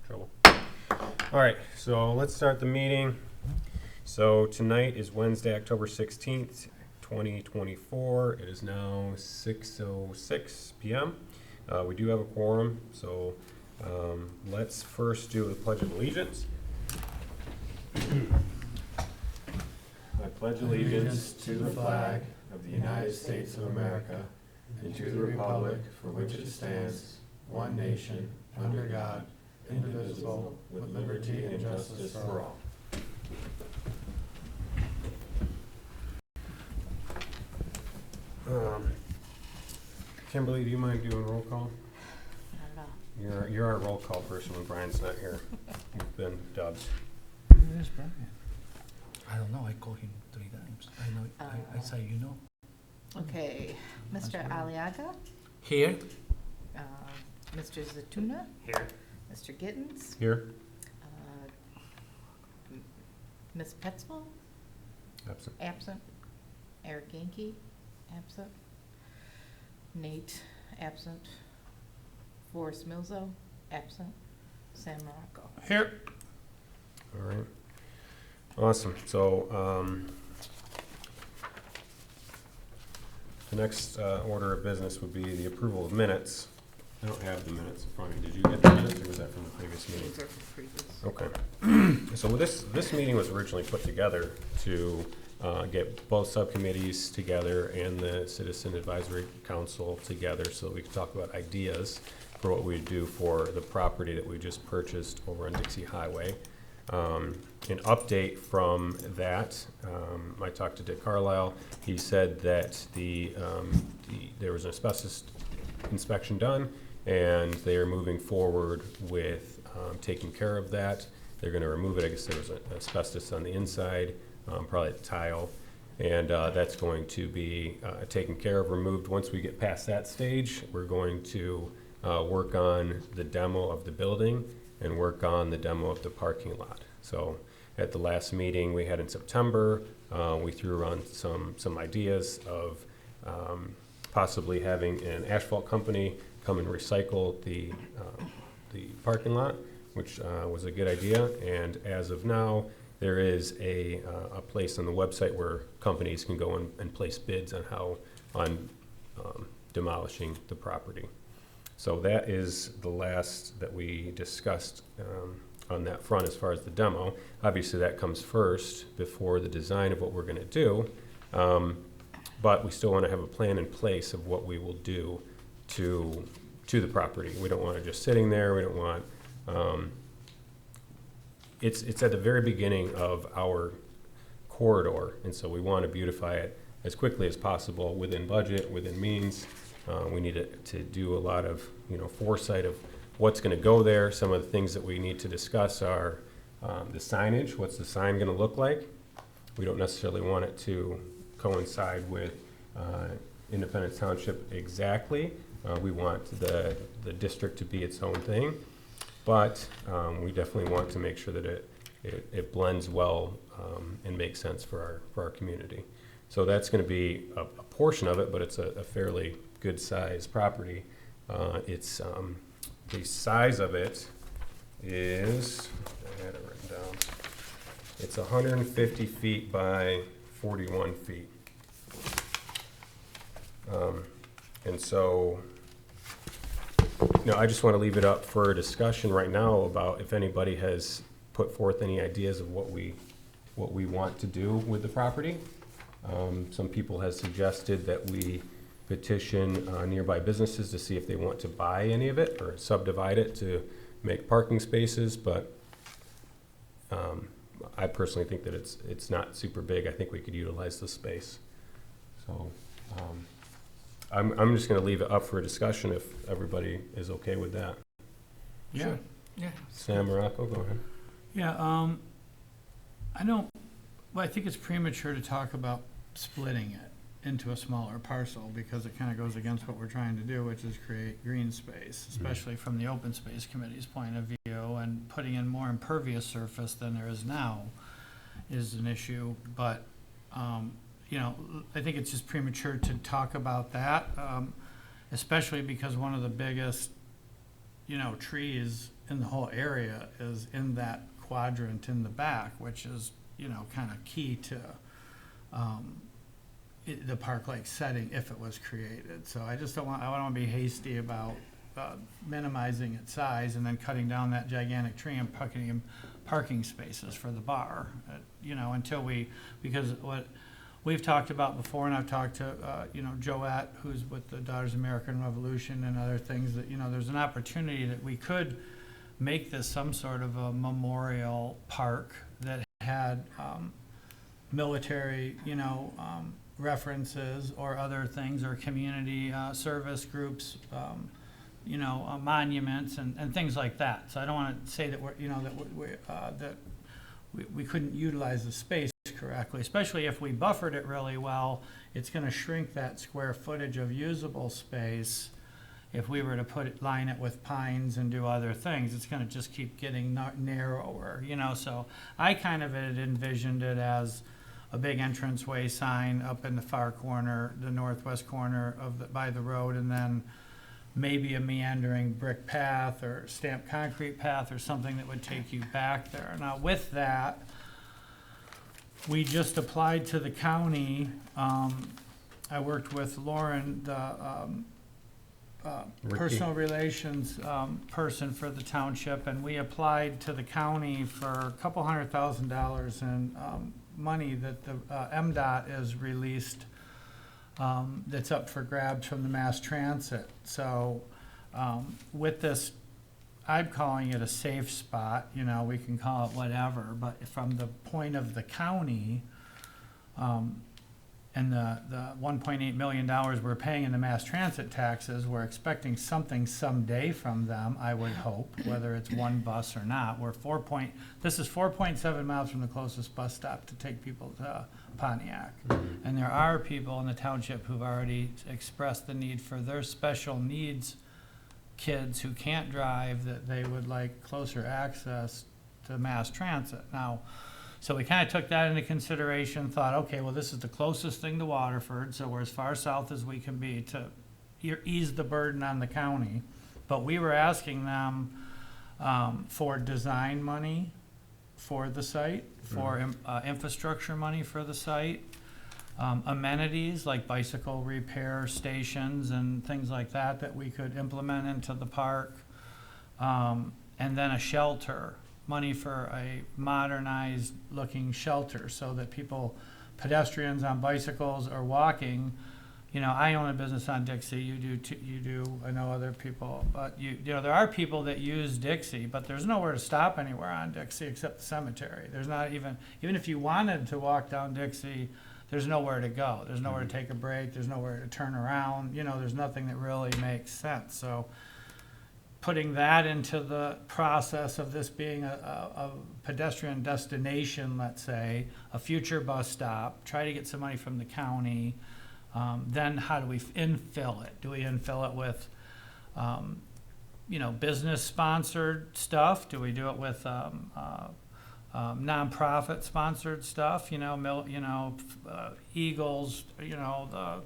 trouble. All right, so let's start the meeting. So tonight is Wednesday, October 16th, 2024. It is now 6:06 p.m. We do have a quorum, so let's first do the Pledge of Allegiance. I pledge allegiance to the flag of the United States of America and to the republic for which it stands, one nation, under God, indivisible, with liberty and justice for all. Kimberly, do you mind doing roll call? I don't know. You're our roll call person when Brian's not here. You've been dubbed. Where's Brian? I don't know, I called him 3 times. I know, I say, you know. Okay, Mr. Aliaga, Here? Mr. Zatuna, Here. Mr. Gittens, Here. Ms. Petzval, Absent. absent. Eric Genke, absent. Nate, absent. Forrest Milzo, absent. Sam Morocco. Here. All right. Awesome. So the next order of business would be the approval of minutes. I don't have the minutes in front of me. Did you get the minutes, or was that from the previous meeting? These are for previous. Okay. So this meeting was originally put together to get both subcommittees together and the Citizen Advisory Council together so that we could talk about ideas for what we'd do for the property that we just purchased over on Dixie Highway. An update from that, I talked to Dick Carlisle. He said that there was an asbestos inspection done, and they are moving forward with taking care of that. They're going to remove it. I guess there was asbestos on the inside, probably the tile, and that's going to be taken care of, removed. Once we get past that stage, we're going to work on the demo of the building and work on the demo of the parking lot. So at the last meeting we had in September, we threw around some ideas of possibly having an asphalt company come and recycle the parking lot, which was a good idea. And as of now, there is a place on the website where companies can go and place bids on demolishing the property. So that is the last that we discussed on that front as far as the demo. Obviously that comes first before the design of what we're going to do, but we still want to have a plan in place of what we will do to the property. We don't want it just sitting there. We don't want it's at the very beginning of our corridor, and so we want to beautify it as quickly as possible within budget, within means. We need to do a lot of foresight of what's going to go there. Some of the things that we need to discuss are the signage. What's the sign going to look like? We don't necessarily want it to coincide with Independence Township exactly. We want the district to be its own thing, but we definitely want to make sure that it blends well and makes sense for our community. So that's going to be a portion of it, but it's a fairly good size property. It's the size of it is, I had it written down, it's 150 feet by 41 feet. And so, I just want to leave it up for discussion right now about if anybody has put forth any ideas of what we want to do with the property. Some people have suggested that we petition nearby businesses to see if they want to buy any of it or subdivide it to make parking spaces, but I personally think that it's not super big. I think we could utilize the space. So I'm just going to leave it up for discussion if everybody is okay with that. Yeah. Sure. Yeah. Sam Morocco, go ahead. Yeah, I think it's premature to talk about splitting it into a smaller parcel because it kind of goes against what we're trying to do, which is create green space, especially from the Open Space Committee's point of view, and putting in more impervious surface than there is now is an issue. But, I think it's just premature to talk about that, especially because one of the biggest, trees in the whole area is in that quadrant in the back, which is, you know, kind of key to the Park Lake setting if it was created. So I just don't want, I don't want to be hasty about minimizing its size and then cutting down that gigantic tree and putting parking spaces for the bar, you know, until we, because what we've talked about before, and I've talked to, you know, Joette, who's with the Daughters of American Revolution and other things, that, you know, there's an opportunity that we could make this some sort of a memorial park that had military, you know, references or other things, or community service groups, you know, monuments and things like that. So I don't want to say that we're, you know, that we couldn't utilize the space correctly, especially if we buffered it really well. It's going to shrink that square footage of usable space. If we were to line it with pines and do other things, it's going to just keep getting narrower, you know. So I kind of had envisioned it as a big entranceway sign up in the far corner, the northwest corner of by the road, and then maybe a meandering brick path or stamped concrete path or something that would take you back there. Now with that, we just applied to the county. I worked with Lauren, the personal relations person for the township, and we applied to the county for a couple $100,000 in money that the MDOT is released, that's up for grabs from the mass transit. So with this, I'm calling it a safe spot, you know, we can call it whatever, but from the point of the county, and the $1.8 million we're paying in the mass transit taxes, we're expecting something someday from them, I would hope, whether it's one bus or not. This is 4.7 miles from the closest bus stop to take people to Pontiac. And there are people in the township who've already expressed the need for their special needs kids who can't drive, that they would like closer access to mass transit. Now, so we kind of took that into consideration, thought, okay, well, this is the closest thing to Waterford, so we're as far south as we can be to ease the burden on the county. But we were asking them for design money for the site, for infrastructure money for the site, amenities like bicycle repair stations and things like that that we could implement into the park, and then a shelter. Money for a modernized looking shelter so that people, pedestrians on bicycles or walking, you know, I own a business on Dixie, you do, I know other people, but you know, there are people that use Dixie, but there's nowhere to stop anywhere on Dixie except the cemetery. There's not even if you wanted to walk down Dixie, there's nowhere to go. There's nowhere to take a break, there's nowhere to turn around, you know, there's nothing that really makes sense. So putting that into the process of this being a pedestrian destination, let's say, a future bus stop, try to get some money from the county, then how do we infill it? Do we infill it with, you know, business-sponsored stuff? Do we do it with nonprofit-sponsored stuff? You know, Eagles, you know, the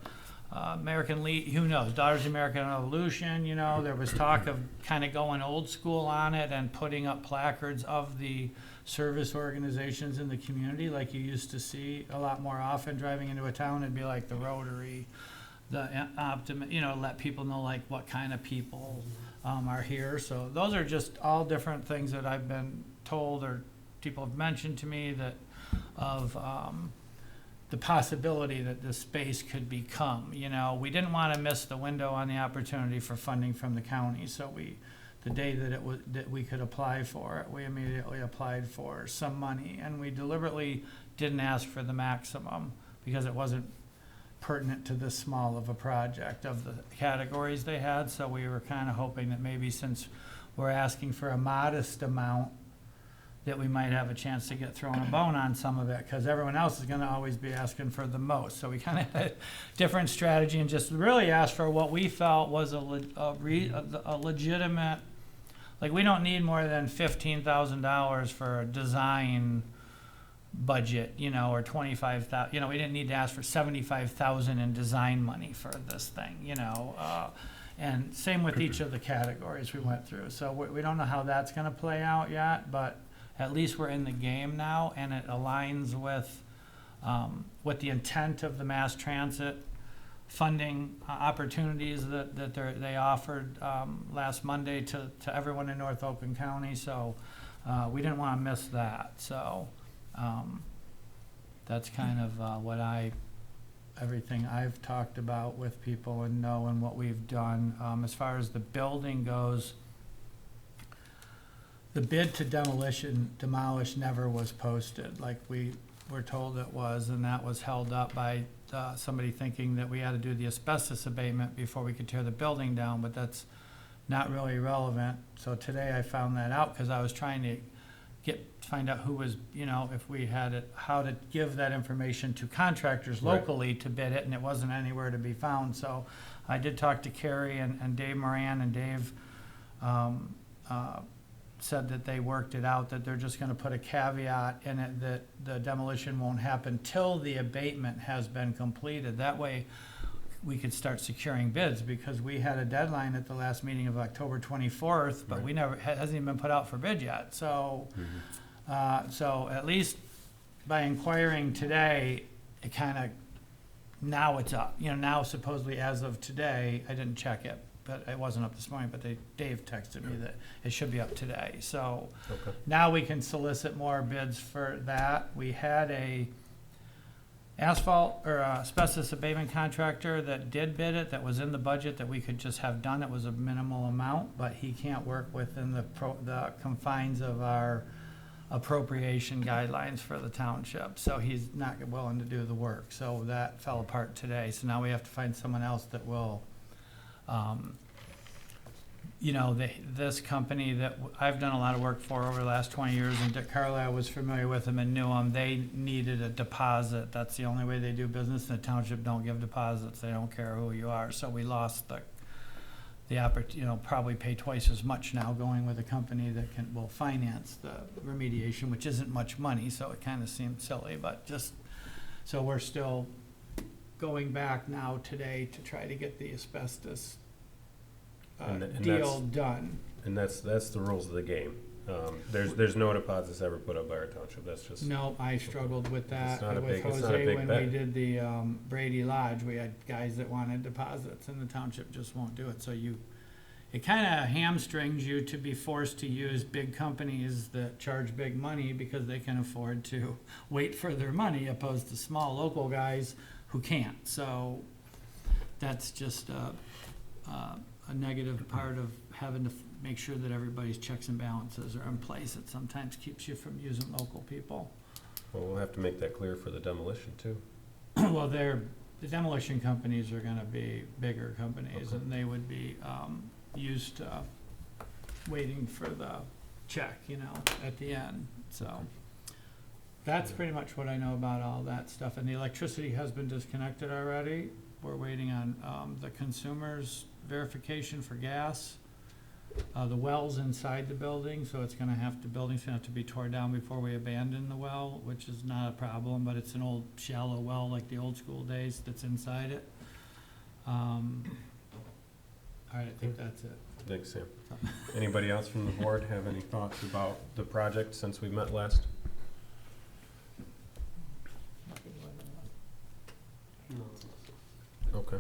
American League, who knows, Daughters of American Revolution, you know, there was talk of kind of going old school on it and putting up placards of the service organizations in the community like you used to see a lot more often driving into a town. It'd be like the Rotary, the you know, let people know like what kind of people are here. So those are just all different things that I've been told or people have mentioned to me that of the possibility that this space could become. You know, we didn't want to miss the window on the opportunity for funding from the county, so the day that we could apply for it, we immediately applied for some money, and we deliberately didn't ask for the maximum because it wasn't pertinent to this small of a project of the categories they had. So we were kind of hoping that maybe since we're asking for a modest amount, that we might have a chance to get thrown a bone on some of it, because everyone else is going to always be asking for the most. So we kind of had a different strategy and just really asked for what we felt was a legitimate, like we don't need more than $15,000 for a design budget, you know, or 25,000, you know, we didn't need to ask for 75,000 in design money for this thing, you know, And same with each of the categories we went through. So we don't know how that's gonna play out yet, but at least we're in the game now, and it aligns with the intent of the mass transit funding opportunities that they offered last Monday to everyone in North Oakland County. So we didn't want to miss that. So that's kind of everything I've talked about with people and know and what we've done. As far as the building goes, the bid to demolish never was posted like we were told it was, and that was held up by somebody thinking that we had to do the asbestos abatement before we could tear the building down, but that's not really relevant. So today I found that out because I was trying to find out who was, if we had it, how to give that information to contractors locally to bid it, and it wasn't anywhere to be found. So I did talk to Carrie and Dave Moran, and Dave said that they worked it out, that they're just gonna put a caveat in it that the demolition won't happen till the abatement has been completed. That way, we could start securing bids, because we had a deadline at the last meeting of October 24th, but we never, hasn't even been put out for bid yet. So, so at least by inquiring today, it kinda, now it's up. Now supposedly as of today, I didn't check it, but it wasn't up this morning, but Dave texted me that it should be up today. So now we can solicit more bids for that. We had a asphalt or asbestos abatement contractor that did bid it, that was in the budget that we could just have done. It was a minimal amount, but he can't work within the confines of our appropriation guidelines for the township. So he's not willing to do the work. So that fell apart today. So now we have to find someone else that will this company that I've done a lot of work for over the last 20 years, and Dick Carlisle was familiar with them and knew them. They needed a deposit. That's the only way they do business. The township don't give deposits. They don't care who you are. So we lost the opportunity, probably pay twice as much now going with a company that will finance the remediation, which isn't much money. So it kind of seemed silly, but so we're still going back now today to try to get the asbestos And deal done. And that's the rules of the game. There's no deposits ever put up by our township. That's just No, I struggled with that It's not a with big- it's not a Jose big when bet. we did the Brady Lodge. We had guys that wanted deposits, and the township just won't do it. So it kind of hamstrings you to be forced to use big companies that charge big money because they can afford to wait for their money, opposed to small local guys who can't. So that's just a negative part of having to make sure that everybody's checks and balances are in place. It sometimes keeps you from using local people. well, we'll have to make that clear for the demolition too. Well, the demolition companies are gonna be bigger companies, Okay. and they would be used to waiting for the check, at the end. So that's pretty much what I know about all that stuff. And the electricity has been disconnected already. We're waiting on the consumer's verification for gas. The well's inside the building, so the building's gonna have to be torn down before we abandon the well, which is not a problem, but it's an old shallow well like the old school days that's inside it. All right, I think that's it. Thanks, Sam. Anybody else from the board have any thoughts about the project since we met last? Okay.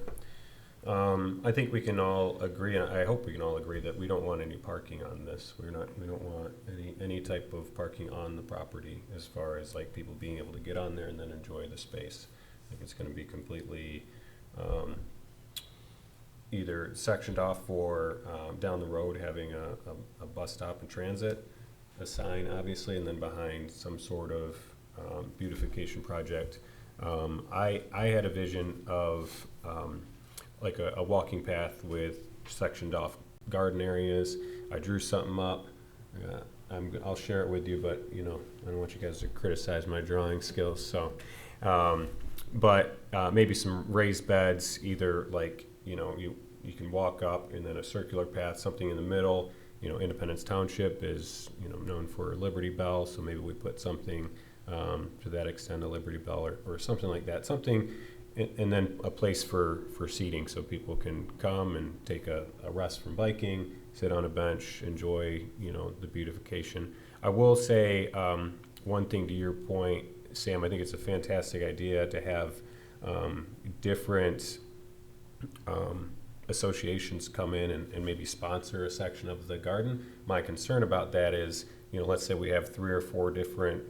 I think we can all agree, and I hope we can all agree that we don't want any parking on this. We don't want any type of parking on the property as far as like people being able to get on there and then enjoy the space. I think it's gonna be completely, either sectioned off for, down the road, having a bus stop and transit, a sign obviously, and then behind some sort of, beautification project. I had a vision of, like a walking path with sectioned off garden areas. I drew something up. I'll share it with you, but I don't want you guys to criticize my drawing skills. So, but maybe some raised beds, either like you can walk up and then a circular path, something in the middle. Independence Township is known for Liberty Bell, so maybe we put something to that extent, a Liberty Bell or something like that. Something and then a place for seating, so people can come and take a rest from biking, sit on a bench, enjoy, the beautification. I will say, one thing to your point, Sam, I think it's a fantastic idea to have different associations come in and maybe sponsor a section of the garden. My concern about that is, let's say we have 3 or 4 different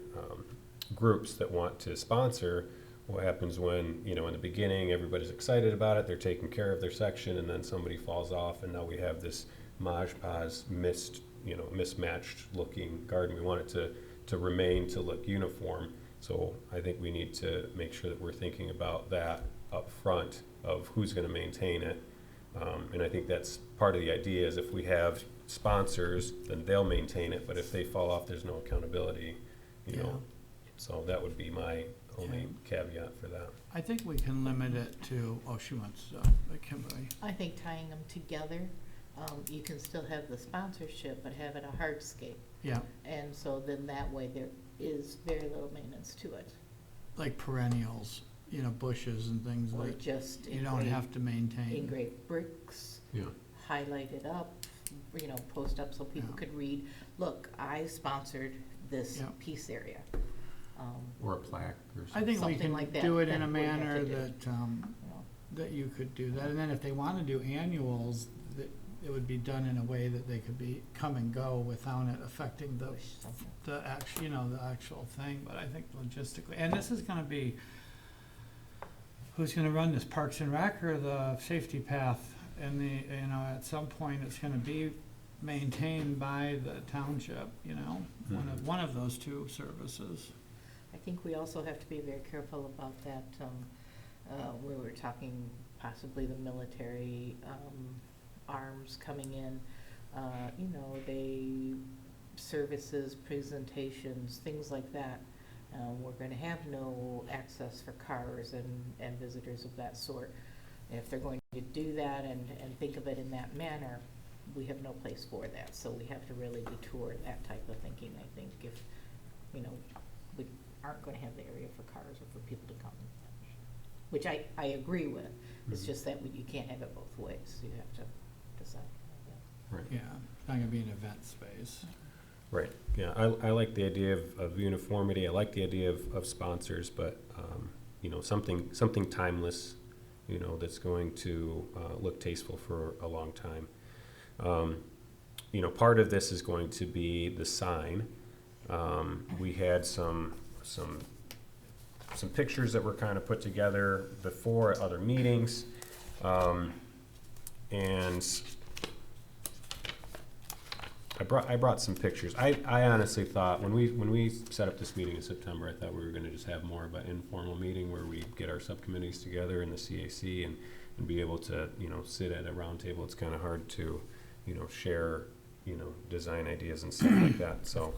groups that want to sponsor. What happens when, in the beginning, everybody's excited about it, they're taking care of their section, and then somebody falls off, and now we have this Maj-Paz mismatched looking garden. We want it to remain, to look uniform. So I think we need to make sure that we're thinking about that up front of who's going to maintain it. And I think that's part of the idea, is if we have sponsors, then they'll maintain it, but if they fall off, there's no accountability, Yeah. So that would be my only caveat for that. I think we can limit it to, she wants, Kimberly. I think tying them together, you can still have the sponsorship, but have it a hardscape. Yeah, And so then that way there is very little maintenance to it. like perennials, bushes and things Or that just you don't have to maintain. engraved bricks, Yeah. highlighted up, post up so people Yeah. could read, look, I sponsored this Yeah. piece area. Or a plaque or something. I think we Something can like that, do it in that a we have to manner do. that, that you could do that. And then if they want to do annuals, that it would be done in a way that they could come and go without it affecting the actual thing. But I think logistically, and this is gonna be, who's gonna run this, Parks and Rec or the safety path? And at some point, it's gonna be maintained by the township, one of those 2 services. I think we also have to be very careful about that, we were talking possibly the military, arms coming in, they, services, presentations, things like that. We're gonna have no access for cars and visitors of that sort. And if they're going to do that and think of it in that manner, we have no place for that. So we have to really detour that type of thinking, I think, if, we aren't gonna have the area for cars or for people to come. Which I agree with. It's just that you can't have it both ways. You have to decide. Right. Yeah, it's not gonna be an event space. Right, yeah, I like the idea of uniformity, I like the idea of sponsors, but, something timeless, that's going to look tasteful for a long time. Part of this is going to be the sign. We had some pictures that were kind of put together before at other meetings, and I brought some pictures. I honestly thought when we set up this meeting in September, I thought we were going to just have more of an informal meeting where we get our subcommittees together in the CAC and be able to sit at a round table. It's kind of hard to share design ideas and stuff like that. So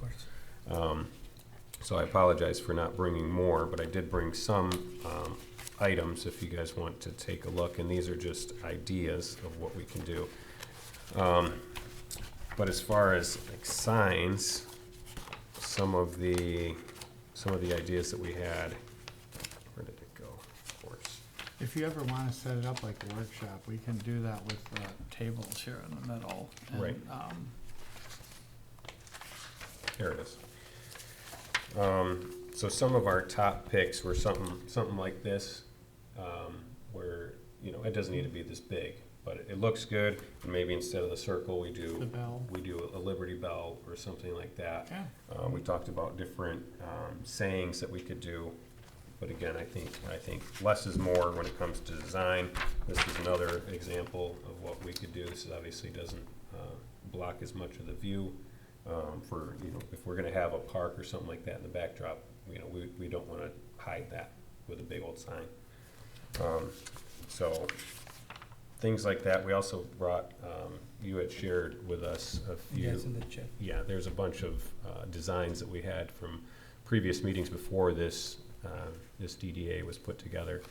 so I apologize for not bringing more, but I did bring some items if you guys want to take a look, and these are just ideas of what we can do. But as far as like signs, some of the ideas that we had, where did it go? Of course. If you ever want to set it up like a workshop, we can do that with tables here in the middle. And, Right. Here it is. So some of our top picks were something like this, where it doesn't need to be this big, but it looks good. And maybe instead of the circle, we do The bell. a Liberty Bell or something like that. Yeah. We talked about different sayings that we could do, but again, I think less is more when it comes to design. This is another example of what we could do. This obviously doesn't block as much of the view. For if we're going to have a park or something like that in the backdrop, we don't want to hide that with a big old sign. So things like that. We also brought, you had shared with us a few. Yes, in the chat. Yeah, there's a bunch of designs that we had from previous meetings before this DDA was put together,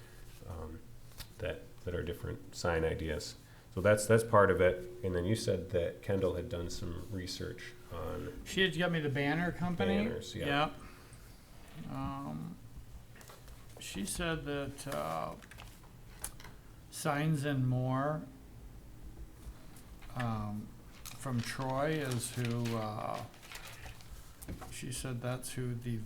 that are different sign ideas. So that's part of it. And then you said that Kendall had done some research on She had got me the banner company. banners. Yeah. Yep. She said that Signs and More, from Troy is who, she said that's who I'm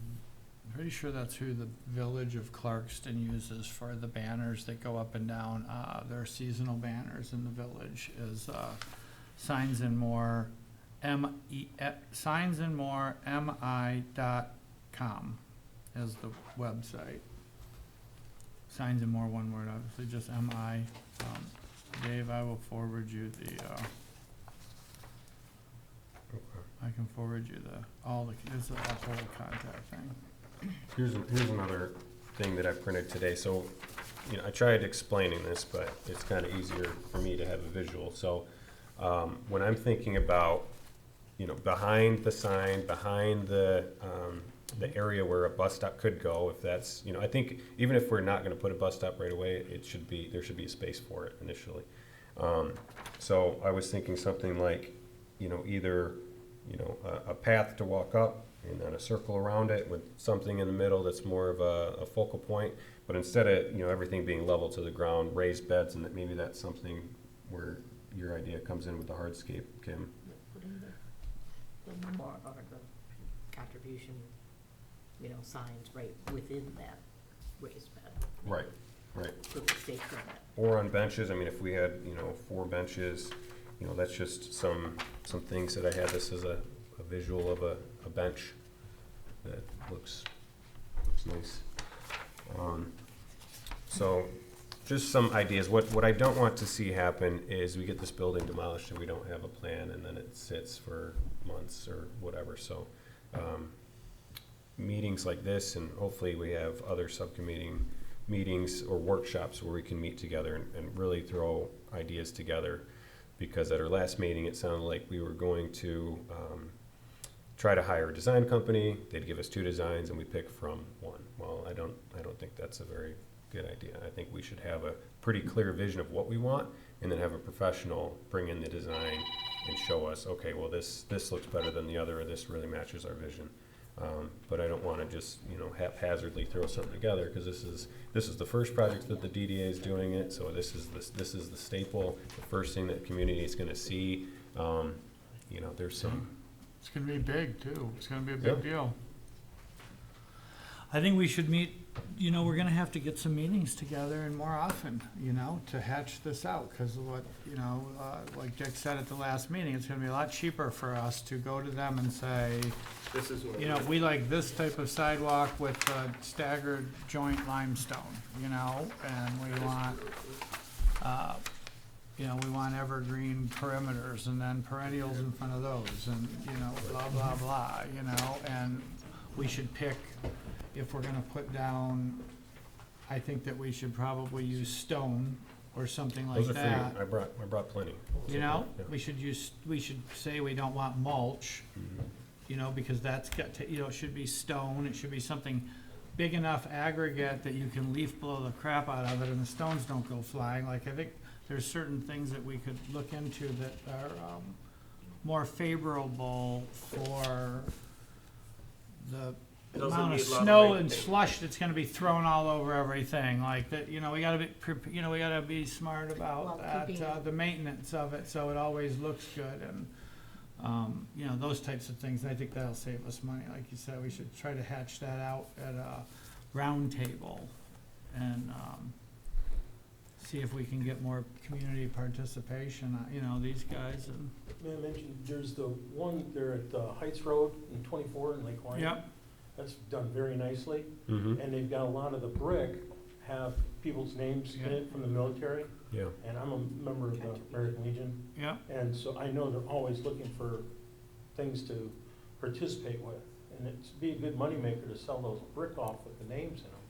pretty sure that's who the Village of Clarkston uses for the banners that go up and down, their seasonal banners in the village is, Signs and More, signsandmoremi.com is the website. Signs and More, one word, obviously, just MI. Dave, I will forward you I can forward you it's a whole contact thing. Here's another thing that I printed today. So, I tried explaining this, but it's kind of easier for me to have a visual. So, when I'm thinking about, behind the sign, behind the area where a bus stop could go, if that's, I think even if we're not going to put a bus stop right away, there should be a space for it initially. So I was thinking something like, either, a path to walk up and then a circle around it with something in the middle that's more of a focal point. But instead of, everything being level to the ground, raised beds, and that maybe that's something where your idea comes in with the hardscape, Kim. Putting the more or the contribution, signs right within that raised bed. Right. Put the stakes on it. Or on benches. I mean, if we had, 4 benches, that's just some things that I had. This is a visual of a bench that looks nice. So just some ideas. What I don't want to see happen is we get this building demolished and we don't have a plan, and then it sits for months or whatever. So meetings like this, and hopefully we have other subcommittee meetings or workshops where we can meet together and really throw ideas together. Because at our last meeting, it sounded like we were going to try to hire a design company. They'd give us 2 designs and we pick from one. Well, I don't think that's a very good idea. I think we should have a pretty clear vision of what we want, and then have a professional bring in the design and show us, okay, well, this looks better than the other, or this really matches our vision. But I don't want to just, haphazardly throw something together, because this is the first project that the DDA is doing it. So this is the staple, the first thing that community is going to see. There's some. It's gonna be big too. It's gonna be a big deal. I think we should meet, we're gonna have to get some meetings together and more often, to hatch this out. Cause what, like Dick said at the last meeting, it's gonna be a lot cheaper for us to go to them and say, This is what. we like this type of sidewalk with staggered joint limestone, and we want, we want evergreen perimeters and then perennials in front of those, and, blah, blah, blah, and we should pick, if we're gonna put down, I think that we should probably use stone or something like Those are that. free. I brought plenty. Yeah. We We should say we don't want mulch, Mm-hmm. Because that's got to, it should be stone, it should be something big enough aggregate that you can leaf blow the crap out of it and the stones don't go flying. Like, I think there's certain things that we could look into that are, more favorable for the Doesn't amount of need a lot of snow and maintenance. slush that's gonna be thrown all over everything, like that, we gotta be, we gotta be smart about Well, that, keeping- the maintenance of it, so it always looks good, and, those types of things. I think that'll save us money. Like you said, we should try to hatch that out at a round table and, see if we can get more community participation, these guys, and, May I mention, there's the one there at Heights Road in 24 in Lake Orion. yep, That's done very nicely, Mm-hmm. and they've got a lot of the brick have people's names in it from the military, Yeah. and I'm a member of the American Legion, yep, and so I know they're always looking for things to participate with, and it'd be a good moneymaker to sell those brick off with the names in them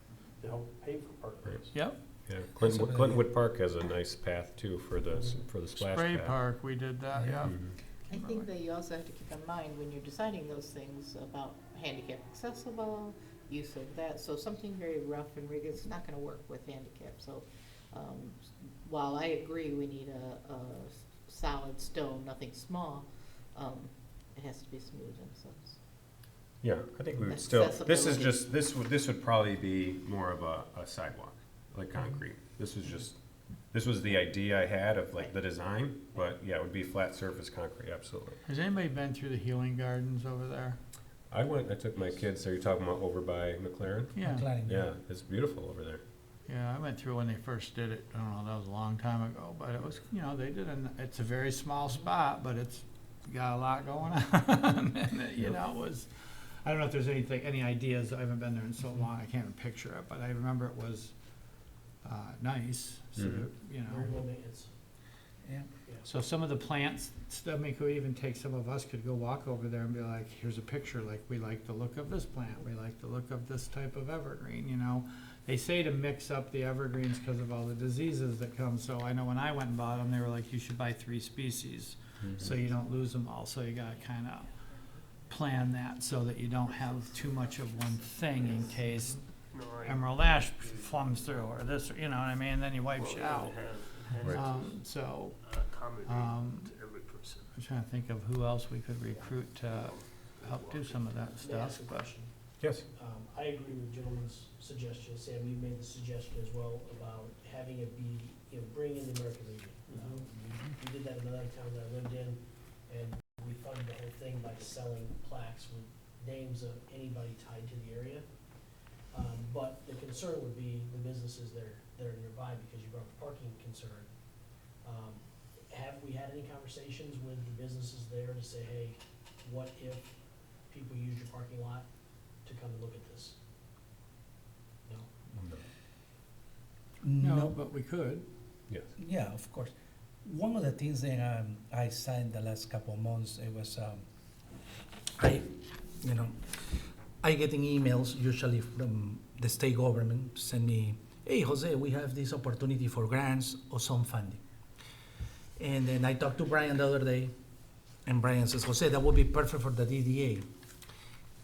to help pay for part of this. yep. Yeah. Clintonwood Park has a nice path too for the splash Spray pad. Park, we did that, yeah. Mhm. I think that you also have to keep in mind when you're deciding those things about handicap accessible, use of that, so something very rough and rugged, it's not gonna work with handicap, so, while I agree we need a solid stone, nothing small, it has to be smooth and so. Yeah, I think we would still, Accessibility. this would probably be more of a sidewalk, like concrete. This is just This was the idea I had of like the design, but yeah, it would be flat surface concrete, absolutely. Has anybody been through the healing gardens over there? I took my kids, are you talking about over by McLaren? Yeah, McLaren. Yeah, it's beautiful over there. yeah, I went through when they first did it, I don't know, that was a long time ago, but it was, you know, they did, it's a very small spot, but it's got a lot going on. And it, you know, it was, I don't know if there's any ideas, I haven't been there in so long, I can't even picture it, but I remember it was, nice, so, Mhm. you know. Very low maintenance. Yeah. So some of the plants, I mean, could even take, some of us could go walk over there and be like, here's a picture, like, we like the look of this plant, we like the look of this type of evergreen, you know? They say to mix up the evergreens because of all the diseases that come, so I know when I went and bought them, they were like, you should buy 3 species, so you don't lose them all, so you gotta kinda plan that so that you don't have too much of one thing in case emerald ash flums through, or this, you know what I mean, then he wipes you out. Right. So, I'm trying to think of who else we could recruit to help do some of that May I stuff, ask a but, question? Yes. I agree with the gentleman's suggestion. Sam, you made the suggestion as well about having it be, you know, bring in the American Legion. We did that in another town that I lived in, and we funded the whole thing by selling plaques with names of anybody tied to the area. But the concern would be the businesses that are nearby, because you brought up the parking concern. Have we had any conversations with the businesses there to say, hey, what if people use your parking lot to come and look at this? No? no, but we could. Yes. Yeah, of course. One of the things that I saw in the last couple of months, it was, I getting emails usually from the state government, send me, hey, Jose, we have this opportunity for grants or some funding. And then I talked to Brian the other day, and Brian says, Jose, that would be perfect for the DDA.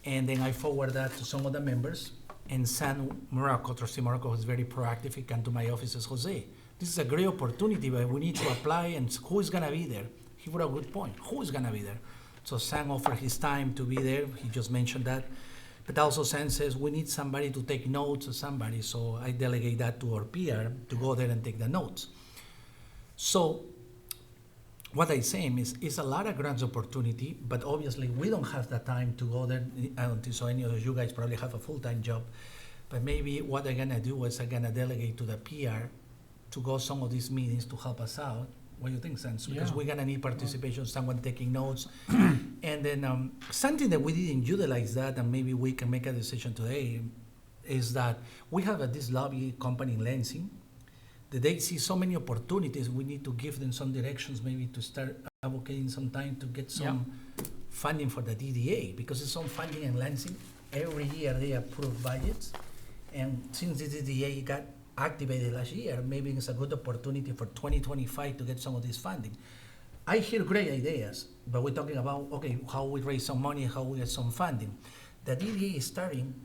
And then I forward that to some of the members, and San Morocco, Trustee Morocco, was very proactive. He came to my office and says, Jose, this is a great opportunity, but we need to apply, and who is gonna be there? He brought a good point. Who is gonna be there? So Sam offered his time to be there. He just mentioned that. But also Sam says, we need somebody to take notes or somebody. So I delegate that to our PR to go there and take the notes. So what I'm saying is, it's a lot of grants opportunity, but obviously we don't have the time to go there. So any of you guys probably have a full-time job. But maybe what I'm gonna do is I'm gonna delegate to the PR to go some of these meetings to help us out. What do you think, Sans? Because Yeah. we're gonna need participation, someone taking notes. And then something that we didn't utilize that, and maybe we can make a decision today, is that we have this lobby company in Lansing, that they see so many opportunities, we need to give them some directions, maybe to start advocating some time to get some funding for the DDA, because it's some funding in Lansing. Every year they approve budgets, and since the DDA got activated last year, maybe it's a good opportunity for 2025 to get some of this funding. I hear great ideas, but we're talking about, okay, how we raise some money, how we get some funding. The DDA is starting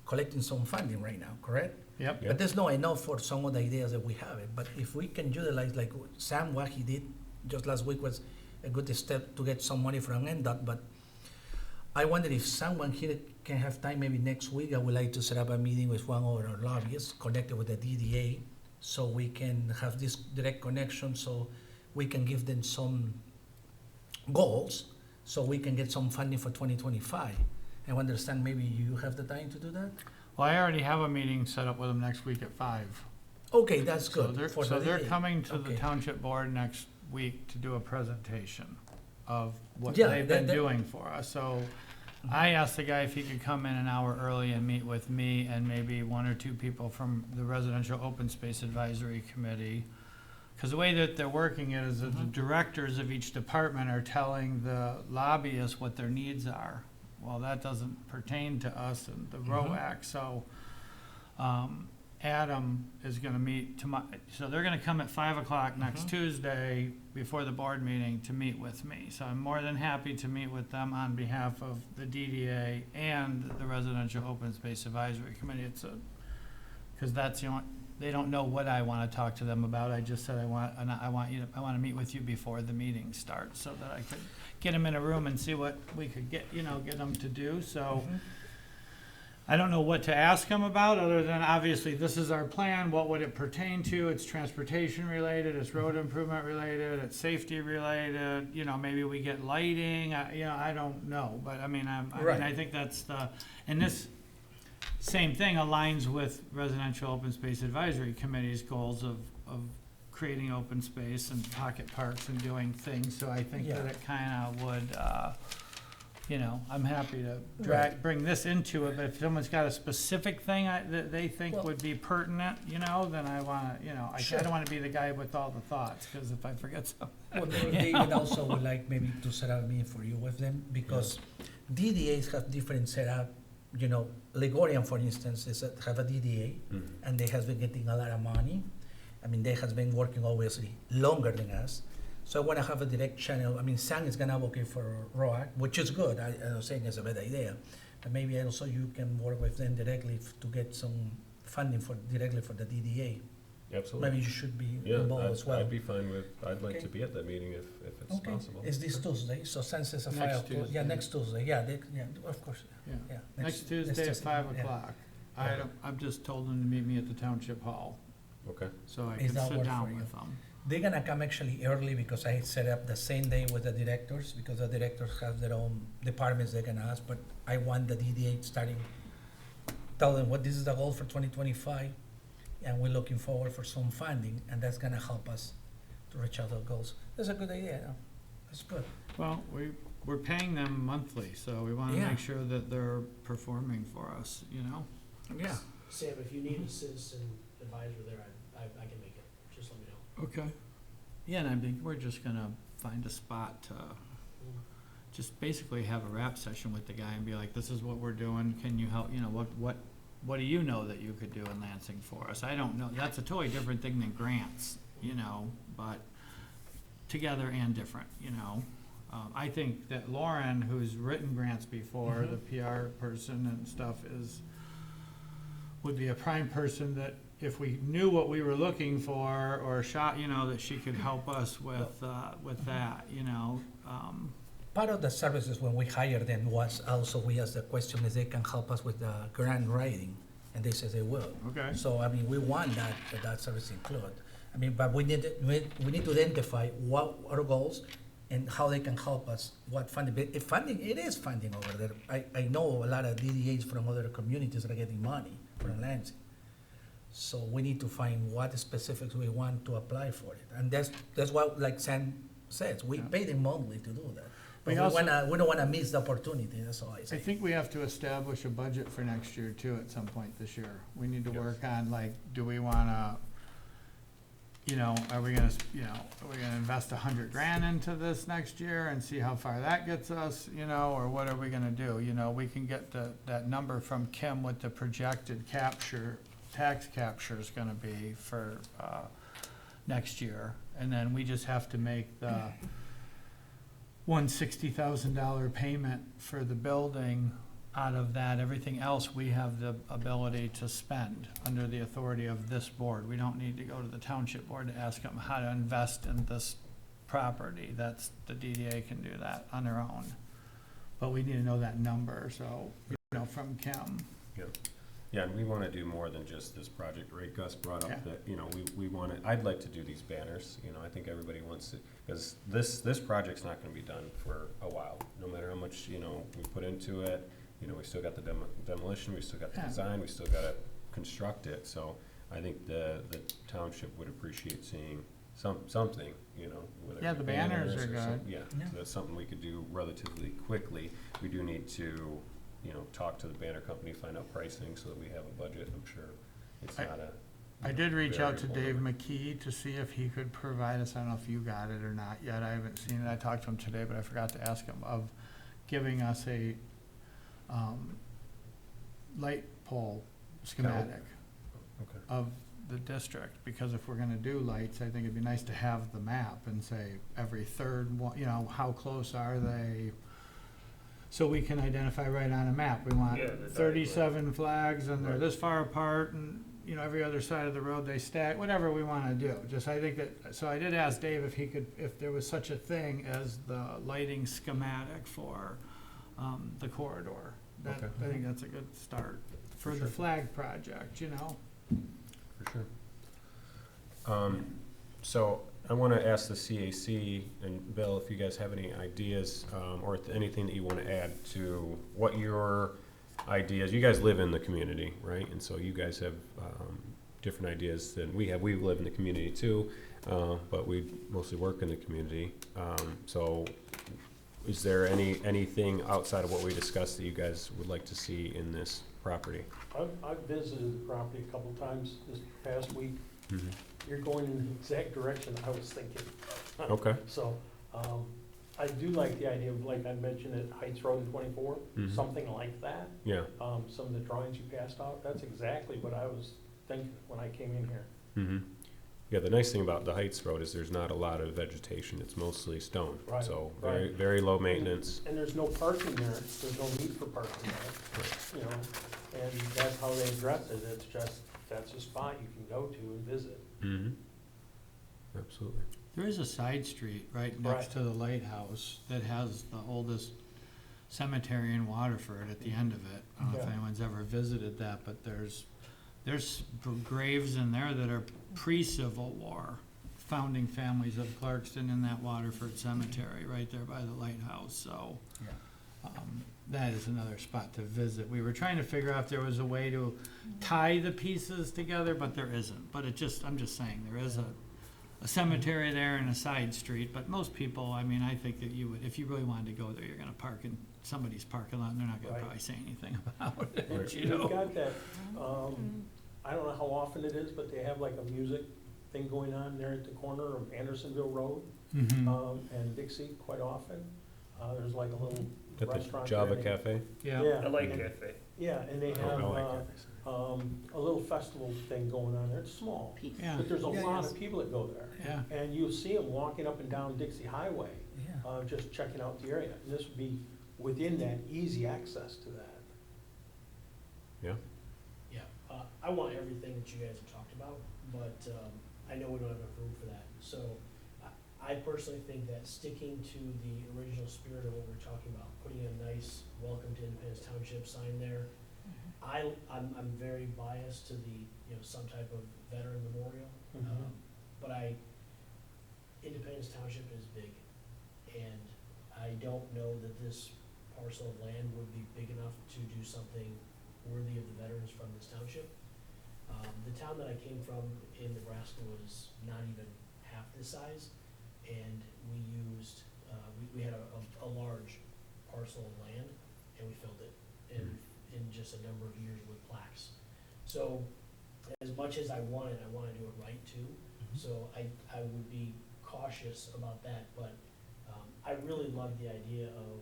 collecting some funding right now, correct? Yep. But there's no enough for some of the ideas that we have it. But if we can utilize, like Sam, what he did just last week was a good step to get some money from NDOT. But I wonder if someone here can have time, maybe next week. I would like to set up a meeting with one of our lobbyists connected with the DDA, so we can have this direct connection, so we can give them some goals, so we can get some funding for 2025. I understand maybe you have the time to do that? Well, I already have a meeting set up with them next week at 5. Okay, that's So good. they're, for so the they're DDA. coming to the Okay. township board next week to do a presentation of what Yeah, they've been that- doing for us. So I asked the guy if he could come in an hour early and meet with me and maybe 1 or 2 people from the Residential Open Space Advisory Committee. Because the way that they're working it is that the directors of each department are telling the lobbyists what their needs are. Well, that doesn't pertain to us and the ROAC, so Adam is gonna meet tomorrow, so they're gonna come at 5 o'clock next Tuesday before the board meeting to meet with me. So I'm more than happy to meet with them on behalf of the DDA and the Residential Open Space Advisory Committee. It's a, because that's the only, they don't know what I wanna talk to them about. I just said I wanna meet with you before the meeting starts, so that I could get them in a room and see what we could get them to do, so. I don't know what to ask them about, other than obviously this is our plan, what would it pertain to? It's transportation related, it's road improvement related, it's safety related, you know, maybe we get lighting, you know, I don't know. But I mean, I think that's and this same thing aligns with Residential Open Space Advisory Committee's goals of creating open space and pocket parks and doing things, so I think that it kinda would, you know, I'm happy to bring this into it, but if someone's got a specific thing that they think would be pertinent, you know, then I wanna, you know, I don't wanna be the guy with all the thoughts, cause if I forget something. Well, they would also would like maybe to set up a meeting for you with them, because DDAs have different setup. You know, Ligorian, for instance, have a DDA, and they has been getting a lot of money. I mean, they has been working obviously longer than us. So I want to have a direct channel. I mean, Sam is gonna advocate for ROAC, which is good. I'm not saying it's a bad idea, but maybe also you can work with them directly to get some funding directly for the DDA. Absolutely. Maybe you should be Yeah, involved as well. I'd be fine with, I'd like to Okay. be at that meeting if it's Okay, possible. it's this Tuesday, so since it's a Next 5 o'clock, Tuesday. yeah, next Tuesday, yeah, of course, Yeah. yeah. Next Tuesday at 5 o'clock. I've just told them to meet me at the Township Hall, Okay, so I Is can that sit work for down you? with them. They're gonna come actually early because I set up the same day with the directors, because the directors have their own departments they can ask, but I want the DDA starting, tell them what this is the goal for 2025, and we're looking forward for some funding, and that's gonna help us to reach out those goals. That's a good idea, no? That's good. Well, we're paying them monthly, so we wanna Yeah. make sure that they're performing for us, you know? Yeah. Sam, if you need a citizen advisor there, I can make it, just let me know. Okay. Yeah, and I think we're just gonna find a spot to just basically have a rap session with the guy and be like, this is what we're doing, can you help, you know, what do you know that you could do in Lansing for us? I don't know, that's a totally different thing than grants, you know, but together and different, you know? I think that Lauren, who's written grants before, the PR person and stuff, would be a prime person that if we knew what we were looking for or shot, you know, that she could help us with that, you know? Part of the services when we hired them was also we asked the question if they can help us with the grant writing, and they said they will. Okay. So, I mean, we want that service included. I mean, but we need to identify what our goals and how they can help us, what funding. But if funding, it is funding over there. I know a lot of DDAs from other communities are getting money from Lansing. So we need to find what specifics we want to apply for it. And that's what, like Sam says, we pay them monthly to do that. But We we don't wanna miss the opportunity, that's all I I say. think we have to establish a budget for next year too at some point this year. We need to Yes. work on, like, do we wanna, you know, are we gonna invest $100,000 into this next year and see how far that gets us, you know, or what are we gonna do? You know, we can get that number from Kim what the projected tax capture is gonna be for, next year. And then we just have to make the $160,000 payment for the building. Out of that, everything else, we have the ability to spend under the authority of this board. We don't need to go to the township board to ask them how to invest in this property. The DDA can do that on their own. But we need to know that number, so, you know, from Kim. yeah, and we wanna do more than just this project, right? Gus brought Yeah. up that, you know, we wanna, I'd like to do these banners, you know, I think everybody wants to, because this project's not gonna be done for a while, no matter how much, you know, we put into it. You know, we still got the demolition, we still got the Yeah. design, we still gotta construct it, so I think the township would appreciate seeing something, you know, whether it Yeah, be the banners are or some- good. Yeah, Yeah. so that's something we could do relatively quickly. We do need to, you know, talk to the banner company, find out pricing, so that we have a budget, I'm sure it's I- not a. I did reach out to Dave variable McKee to see if he could provide us, I don't know if you got it or not yet, I haven't seen it, I talked to him today, but I forgot to ask him, of giving us a, light pole schematic Okay. of the district, because if we're gonna do lights, I think it'd be nice to have the map and say, every third one, you know, how close are they? So we can identify right on a map, we want Yeah, the 37 flags, and they're Right. this far apart, and, you know, every other side of the road they stack, whatever we wanna do, just, I think that, so I did ask Dave if there was such a thing as the lighting schematic for, the corridor, That, Okay. I think that's a good start for For the sure. flag project, you know? For sure. So I want to ask the CAC and Bill if you guys have any ideas or anything that you want to add to what your ideas. You guys live in the community, right? And so you guys have different ideas than we have. We live in the community too, but we mostly work in the community. So is there anything outside of what we discussed that you guys would like to see in this property? I've visited the property a couple times this past week. Mhm. You're going in the exact direction I was thinking. Okay. So, I do like the idea of, like I mentioned at Heights Road and 24, Mhm. something like that. Yeah. Some of the drawings you passed out, that's exactly what I was thinking when I came in here. Mm-hmm. Yeah, the nice thing about the Heights Road is there's not a lot of vegetation. It's mostly stone. Right, So right. very low maintenance. And there's no parking there, there's no need for parking there, you know, and that's how they address it, it's just, that's a spot you can go to and visit. Mm-hmm. Absolutely. There is a side street right next to the lighthouse that has the oldest cemetery in Waterford at the end of it. I don't know if Yeah. anyone's ever visited that, but there's graves in there that are pre-Civil War, founding families of Clarkston in that Waterford cemetery right there by the lighthouse, so. That is another spot to visit. We were trying to figure out if there was a way to tie the pieces together, but there isn't. But I'm just saying, there is a cemetery there and a side street, but most people, I mean, I think that you would, if you really wanted to go there, you're gonna park in somebody's parking lot, and they're not gonna Right. probably say anything about it, Right. you They've know? got that, I don't know how often it is, but they have like a music thing going on there at the corner of Andersonville Road, Mhm. and Dixie quite often. There's like a little At restaurant the there. Java and Cafe? Yeah, I like and- cafe. Yeah, and they Oh, I like have, cafes. a little festival thing going on there, it's small, Peace. yeah, but there's a Yeah, lot yes. of people that go there. yeah. And you'll see them walking up and down Dixie Highway, Yeah. just checking out the area. And this would be within that, easy access to that. Yeah. Yeah, I want everything that you guys have talked about, but I know we don't have enough room for that. So I personally think that sticking to the original spirit of what we're talking about, putting a nice welcome to Independence Township sign there. I'm very biased to the, some type of veteran memorial. Mhm. But Independence Township is big, and I don't know that this parcel of land would be big enough to do something worthy of the veterans from this township. The town that I came from in Nebraska was not even half this size, and we used, we had a large parcel of land, and we filled it in just a number of years with plaques. So, as much as I wanna do it right too, so I would be cautious about that, but I really love the idea of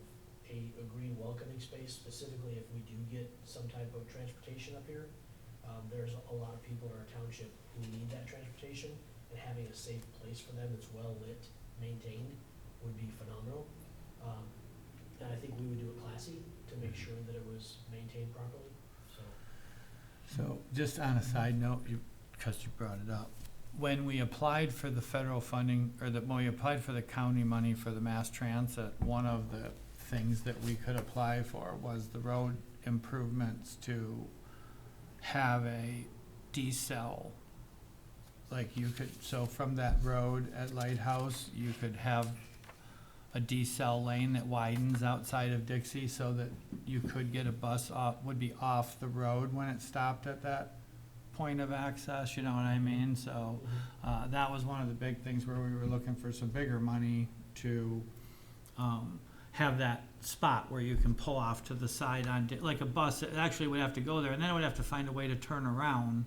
a green welcoming space, specifically if we do get some type of transportation up here. There's a lot of people in our township who need that transportation, and having a safe place for them that's well lit, maintained, would be phenomenal. And I think we would do it classy to make sure that it was maintained properly, so. So, just on a side note, because you brought it up, when we applied for the federal funding, or when we applied for the county money for the mass transit, one of the things that we could apply for was the road improvements to have a decel. Like you could, so from that road at Lighthouse, you could have a decel lane that widens outside of Dixie so that you could get a bus off, would be off the road when it stopped at that point of access, you know what I mean? So, that was one of the big things where we were looking for some bigger money to, have that spot where you can pull off to the side on, like a bus, it actually would have to go there, and then it would have to find a way to turn around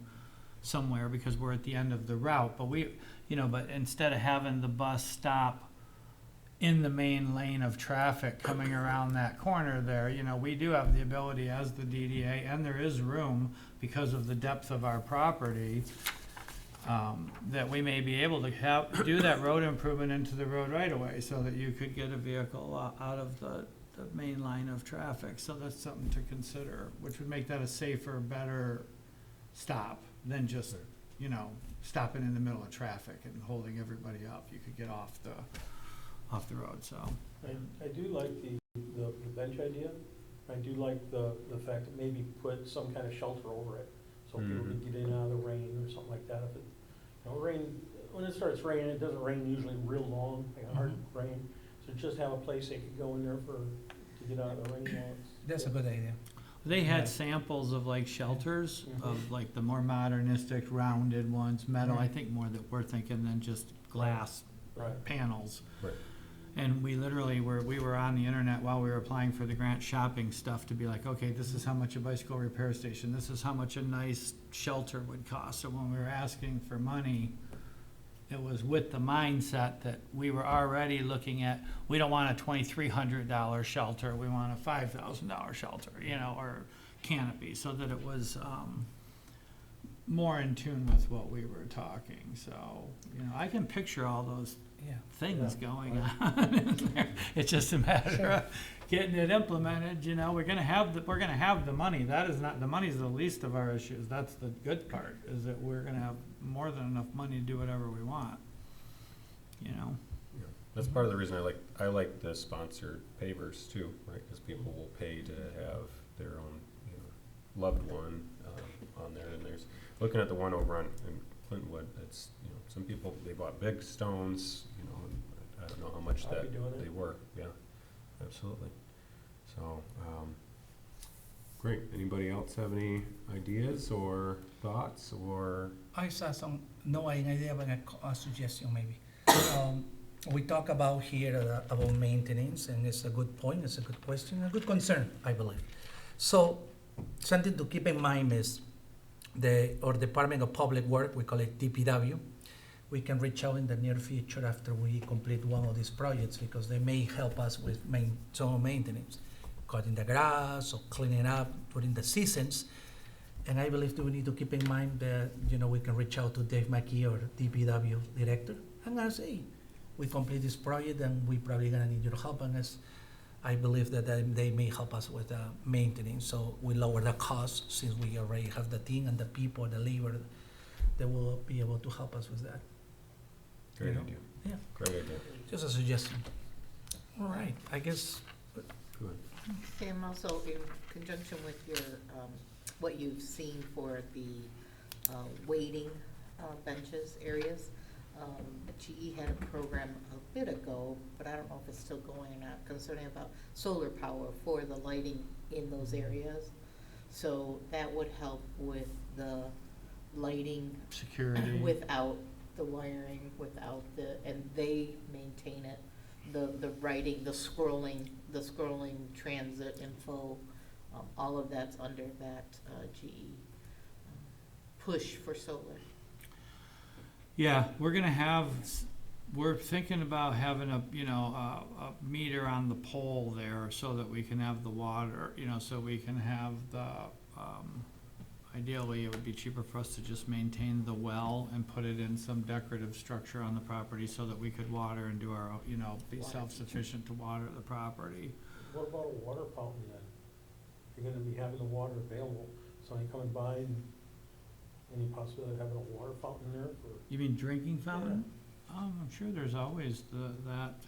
somewhere because we're at the end of the route, but but instead of having the bus stop in the main lane of traffic coming around that corner there, we do have the ability as the DDA, and there is room because of the depth of our property, that we may be able to do that road improvement into the road right away so that you could get a vehicle out of the main line of traffic. So that's something to consider, which would make that a safer, better stop than just, stopping in the middle of traffic and holding everybody up. You could get off the road, so. I do like the bench idea, I do like the fact that maybe put some kind of shelter over it, so people can get in and out of the rain or something like that. If it, rain, when it starts raining, it doesn't rain usually real long, like a hard rain. So just have a place they could go in there to get out of the rain while it's. That's a good idea. They Yeah. had samples of like shelters, Mhm. of like the more modernistic rounded ones, metal, I Right. think more that we're thinking than just glass Right. panels. Right. And we literally we were on the internet while we were applying for the grant shopping stuff to be like, okay, this is how much a bicycle repair station, this is how much a nice shelter would cost. So when we were asking for money, it was with the mindset that we were already looking at, we don't want a $2,300 shelter, we want a $5,000 shelter, or canopy, so that it was, more in tune with what we were talking. So, I can picture all those Yeah. things Yeah, going on in there. It's just a matter of getting it implemented, we're gonna have the money. That is not, the money's the least of our issues. That's the good part, is that we're gonna have more than enough money to do whatever we want, That's part of the reason I like the sponsored pavers too, right? Because people will pay to have their own, loved one on there. And there's, looking at the one over in Clintonwood, it's, some people, they bought big stones, and I don't know how much I'll be that doing it. they were. Yeah, absolutely. So, great. Anybody else have any ideas or thoughts or? I saw no idea, but a suggestion maybe. We talk about here about maintenance, and it's a good point, it's a good question, a good concern, I believe. So, something to keep in mind is our Department of Public Work, we call it DPW. We can reach out in the near future after we complete one of these projects, because they may help us with some maintenance, cutting the grass or cleaning up during the seasons. And I believe that we need to keep in mind that, we can reach out to Dave McKee, or DPW director, and ask, hey, we complete this project and we probably gonna need your help on this. I believe that they may help us with maintenance, so we lower the cost, since we already have the team and the people, the labor, they will be able to help us with that. Great You know? idea. Yeah. Great idea. Just a suggestion. All right, I guess, Good. Sam, also in conjunction with your, what you've seen for the waiting benches areas, GE had a program a bit ago, but I don't know if it's still going or not, concerning about solar power for the lighting in those areas. So that would help with the lighting Security. without the wiring, and they maintain it, the writing, the scrolling transit info, all of that's under that GE push for solar. Yeah, we're thinking about having a meter on the pole there, so that we can have the water, so we can have the, ideally, it would be cheaper for us to just maintain the well and put it in some decorative structure on the property, so that we could water and do our, be Water. self-sufficient to water the property. What about a water fountain then? You're gonna be having the water available, somebody coming by, and any possibility of having a water fountain there for? You mean drinking fountain? I'm sure there's always that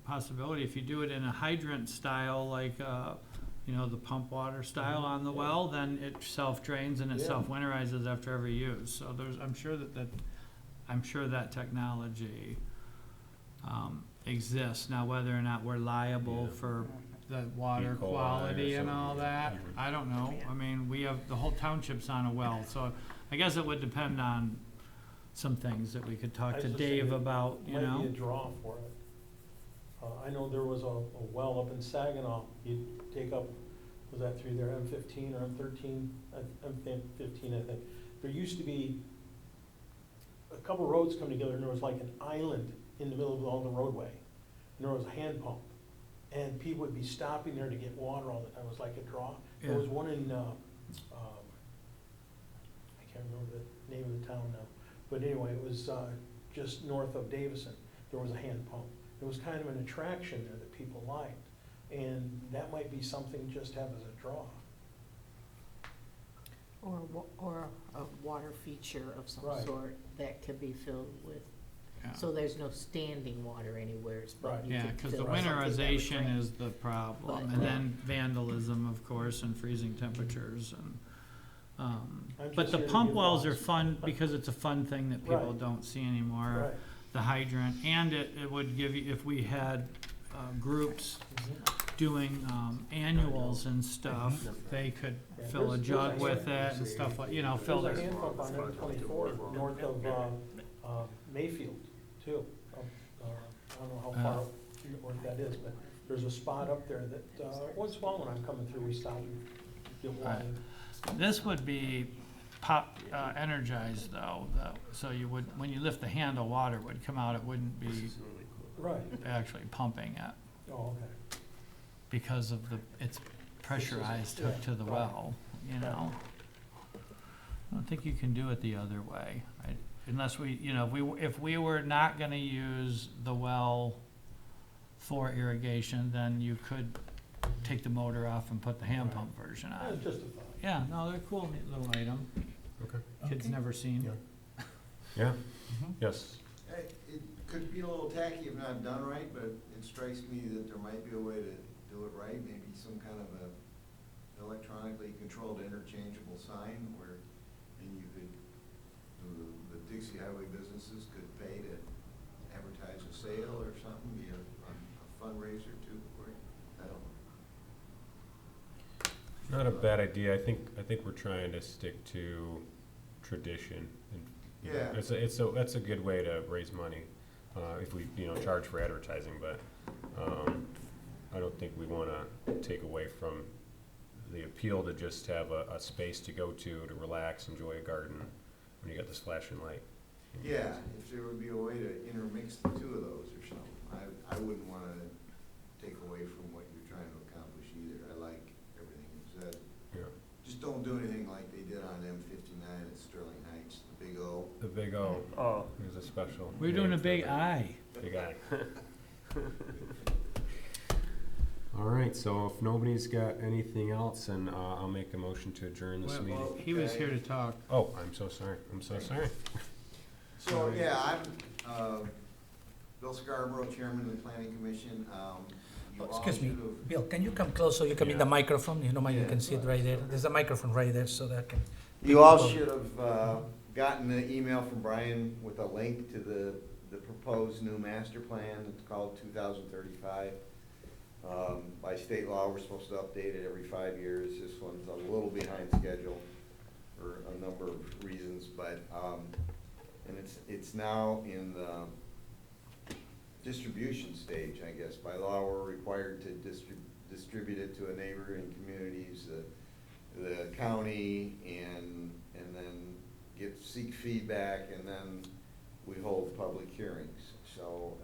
possibility. If you do it in a hydrant style, like, the pump water style on the well, then it self-drains and it Yeah. self-winterizes after every use. So I'm sure that technology exists. Now, whether or not we're liable Yeah. for the water E. coli or quality and something, all yeah. that, I don't know. I mean, we have, the whole township's on a well, so I guess it would depend on some things that we could talk I to was just Dave saying, about, Might be a draw for it. I know there was a well up in Saginaw, you take up, was that through their M15 or M13? M15, I think. There used to be a couple roads come together, and there was like an island in the middle of all the roadway. And there was a hand pump, and people would be stopping there to get water all the time. It was like a draw. There was one in, I can't remember the name of the town now, but anyway, it was just north of Davison. There was a hand pump. It was kind of an attraction there that people liked, and that might be something just to have as a draw. Or a water feature of some Right. sort that could be filled with Yeah. So there's no standing water anywhere, but Right. you Yeah, could because the fill something that would winterization drain. is the problem, But- and then vandalism, of course, and freezing temperatures, and, I'm but just the here to pump give wells are thoughts. fun, because it's a fun thing that people Right. don't see anymore. Right. The hydrant, and it would give you, if we had, groups Mhm. doing, annuals and stuff, they could Yeah, fill a there's jug actually- with it and stuff like, fill There's a their, hand pump on M24 north of Mayfield, too. I don't know how far north that is, but there's a spot up there that, once in a while when I'm coming through, we stop and get water. this would be energized though, so you would, when you lift the handle, water would come out, it wouldn't be Right. actually pumping it, Oh, okay. because of it's pressurized hooked to the Right. well, I don't think you can do it the other way, right? Unless we, if we were not gonna use the well for irrigation, then you could take the motor off and put the hand pump version Yeah, on. it's just a thought. Yeah, no, they're cool, neat little item, Okay. kids Okay. never seen. Yeah. Yeah, Mhm. yes. It could be a little tacky if not done right, but it strikes me that there might be a way to do it right, maybe some kind of a electronically controlled interchangeable sign where, and you could, the Dixie Highway businesses could pay to advertise a sale or something, be a fundraiser too for it. I don't know. Not a bad idea. I think we're trying to stick to tradition. And Yeah. that's a good way to raise money, if we, charge for advertising, but, I don't think we wanna take away from the appeal to just have a space to go to relax, enjoy a garden, when you got this flashing light. Yeah, if there would be a way to intermix the two of those or something, I wouldn't wanna take away from what you're trying to accomplish either. I like everything you said. Yeah. Just don't do anything like they did on M59 at Sterling Heights, the big O. The big O. Oh. There's a special. We're doing name a for big that. eye. Big eye. All right, so if nobody's got anything else, then I'll make a motion to adjourn this meeting. Well, he was here to talk. Oh, I'm so sorry. I'm so sorry. So, yeah, I'm Bill Scarborough, Chairman of the Planning Commission. You all Excuse me, should've- Bill, can you come close so you can meet the Yeah. microphone? You know, you Yeah. can see it right there. There's a microphone right there, so that can. You all should have gotten the email from Brian with a link to the proposed new master plan. It's called 2035. By state law, we're supposed to update it every 5 years. This one's a little behind schedule for a number of reasons, but, and it's now in the distribution stage, I guess. By law, we're required to distribute it to a neighboring communities, the county, and then seek feedback, and then we hold public hearings. So,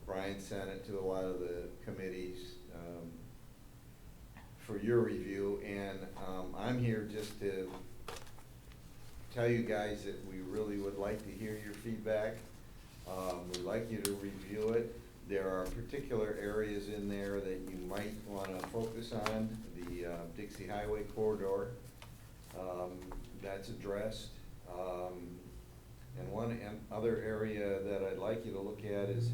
Brian sent it to a lot of the committees, for your review, and, I'm here just to tell you guys that we really would like to hear your feedback. We'd like you to review it. There are particular areas in there that you might wanna focus on, the Dixie Highway corridor, that's addressed. And one other area that I'd like you to look at is,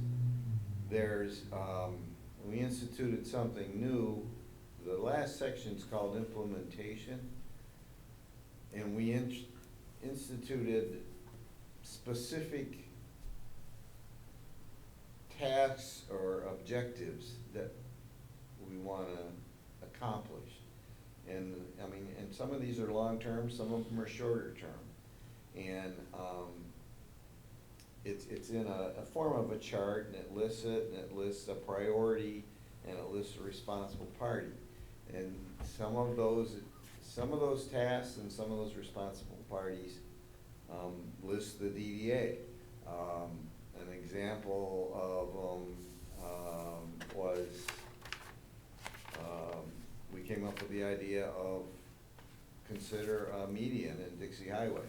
we instituted something new. The last section's called implementation, and we instituted specific tasks or objectives that we want to accomplish. And, and some of these are long-term, some of them are shorter-term. And it's in a form of a chart, and it lists it, and it lists a priority, and it lists a responsible party. And some of those tasks and some of those responsible parties list the DDA. An example of them was, we came up with the idea of consider a median in Dixie Highway.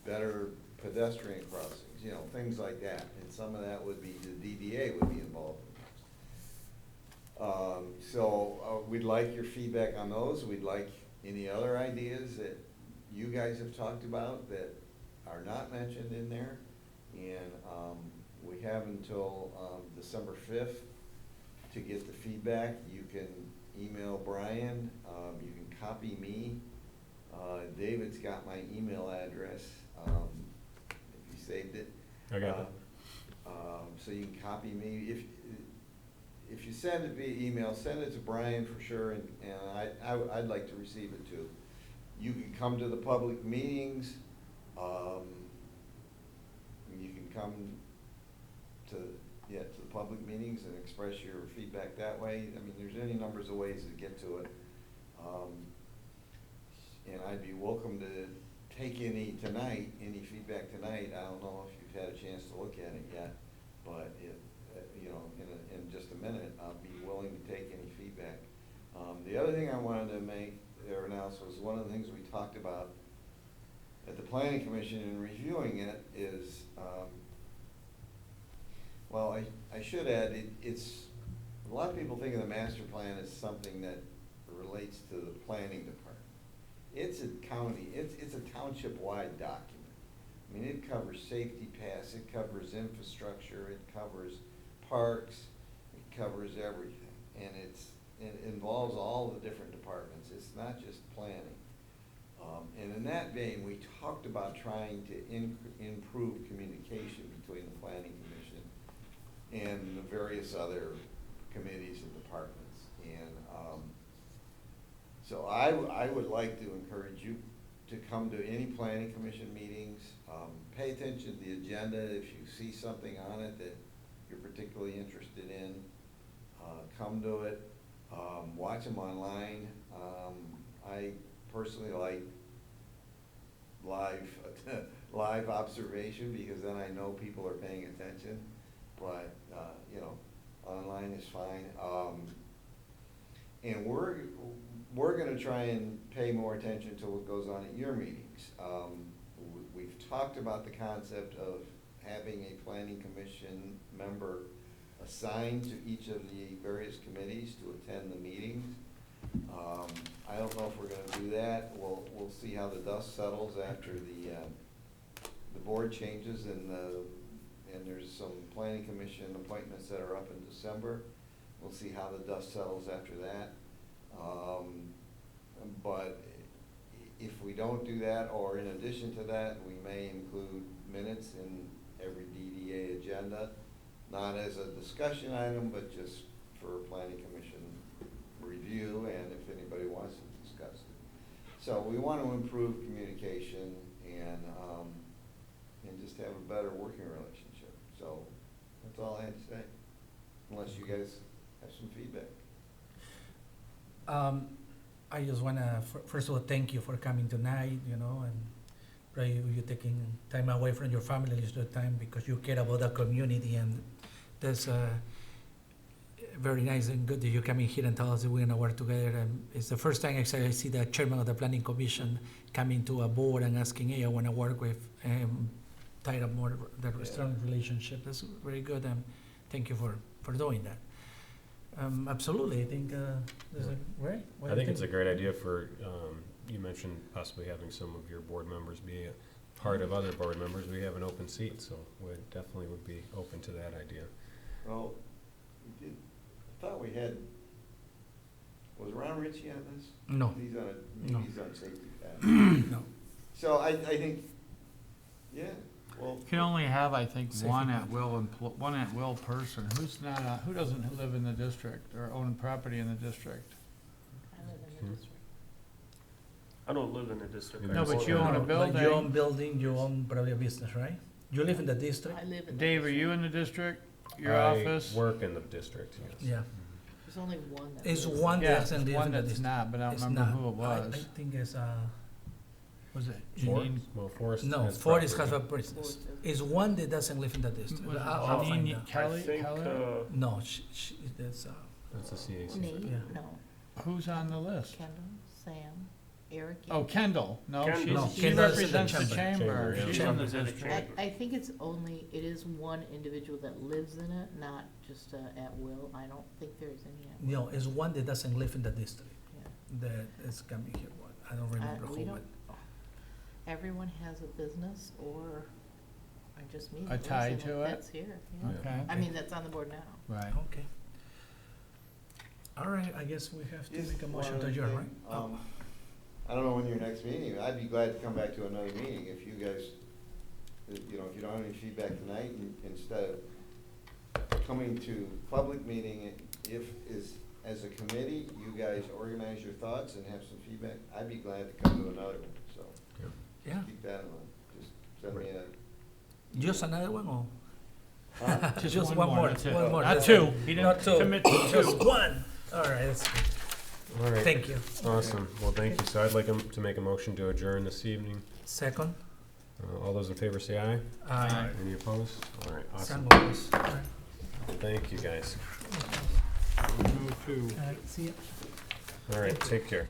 Better pedestrian crossings, things like that. And some of that would be, the DDA would be involved in. So we'd like your feedback on those. We'd like any other ideas that you guys have talked about that are not mentioned in there. And we have until December 5th to get the feedback. You can email Brian, you can copy me. David's got my email address, if you saved it. I got it. So you can copy me. If you send it via email, send it to Brian for sure, and I'd like to receive it too. You can come to the public meetings. You can come to the public meetings and express your feedback that way. I mean, there's any numbers of ways to get to it. And I'd be welcome to take any feedback tonight. I don't know if you've had a chance to look at it yet, but in just a minute, I'll be willing to take any feedback. The other thing I wanted to make or announce was one of the things we talked about at the Planning Commission in reviewing it is, well, I should add, it's, a lot of people think of the master plan as something that relates to the planning department. It's a county, it's a township-wide document. I mean, it covers safety paths, it covers infrastructure, it covers parks, it covers everything. And it involves all the different departments. It's not just planning. And in that vein, we talked about trying to improve communication between the Planning Commission and the various other committees and departments. And so I would like to encourage you to come to any Planning Commission meetings. Pay attention to the agenda. If you see something on it that you're particularly interested in, come to it. Watch them online. I personally like live observation because then I know people are paying attention. But online is fine. And we're going to try and pay more attention to what goes on at your meetings. We've talked about the concept of having a Planning Commission member assigned to each of the various committees to attend the meetings. I don't know if we're going to do that. We'll see how the dust settles after the board changes and there's some Planning Commission appointments that are up in December. We'll see how the dust settles after that. But if we don't do that, or in addition to that, we may include minutes in every DDA agenda, not as a discussion item, but just for Planning Commission review and if anybody wants to discuss it. So we want to improve communication and just have a better working relationship. So that's all I had to say, unless you guys have some feedback. I just want to, first of all, thank you for coming tonight, and pray you taking time away from your family this time because you care about the community, and that's very nice and good that you come in here and tell us that we're going to work together. And it's the first time I see the chairman of the Planning Commission coming to a board and asking, hey, I want to work with, tie up more the strong relationship. That's very good, and thank you for doing that. Absolutely, I think this is right. I think it's a great idea for, you mentioned possibly having some of your board members be a part of other board members. We have an open seat, so we definitely would be open to that idea. Well, I thought we had, was Ron Ritchie on this? No. He's on No. he's on safety path. No. So I think, yeah, well. You can only have, I think, Safety one net. one at will person. Who doesn't live in the district or own property in the district? I live in the district. I don't live in the district. No, but you own a But you own building. building, you own probably a business, right? You live in the district? I live in the Dave, are district. you in the district? Your I office? work in the district, yes. Yeah. There's only one that It's lives one there. Yeah, that it's doesn't live one in the that's district. not, but I don't It's remember not. who it was. I think it's, Was it Forrest? Janine? Well, Forrest no, has Forrest has property. a business. It's one that doesn't live in the district. Was it I'll find Janine out. Kelly? No, she that's, That's a CAC. Nate, Yeah. no, Who's on the list? Kendall, Sam, Eric. Oh, Kendall. No, Kendall. No, she Kendall is in the represents the chamber. chamber. Chamber, She's yeah. in the Chamber. district. I think it is one individual that lives in it, not just at will. I don't think there's any at will. no, it's one that doesn't live in the district. Yeah. That is coming here. What I don't remember We who. don't, everyone has a business or just me. A that tie lives in to it? That's here, yeah. Okay. I mean, that's on the board now. Right. Okay. All right, I guess we have to Just make a motion one to other adjourn, thing, right? I don't know when your next meeting, I'd be glad to come back to another meeting if you guys, you know, if you don't have any feedback tonight, instead of coming to public meeting, as a committee, you guys organize your thoughts and have some feedback, I'd be glad to come to another one, so. Yeah. Keep that in mind, just send me a. Just another one or? Huh? Just one more, that's it. one more. Not That's two. it. He Not didn't two. commit to Just two. one. All right, that's good. All right. Thank you. Awesome. Well, thank you. So I'd like to make a motion to adjourn this evening. Second? All those in favor say aye. Aye. Any opposed? All right, awesome. San Luis. All right. Thank you, guys. Move to. All right, see ya. All right, take care.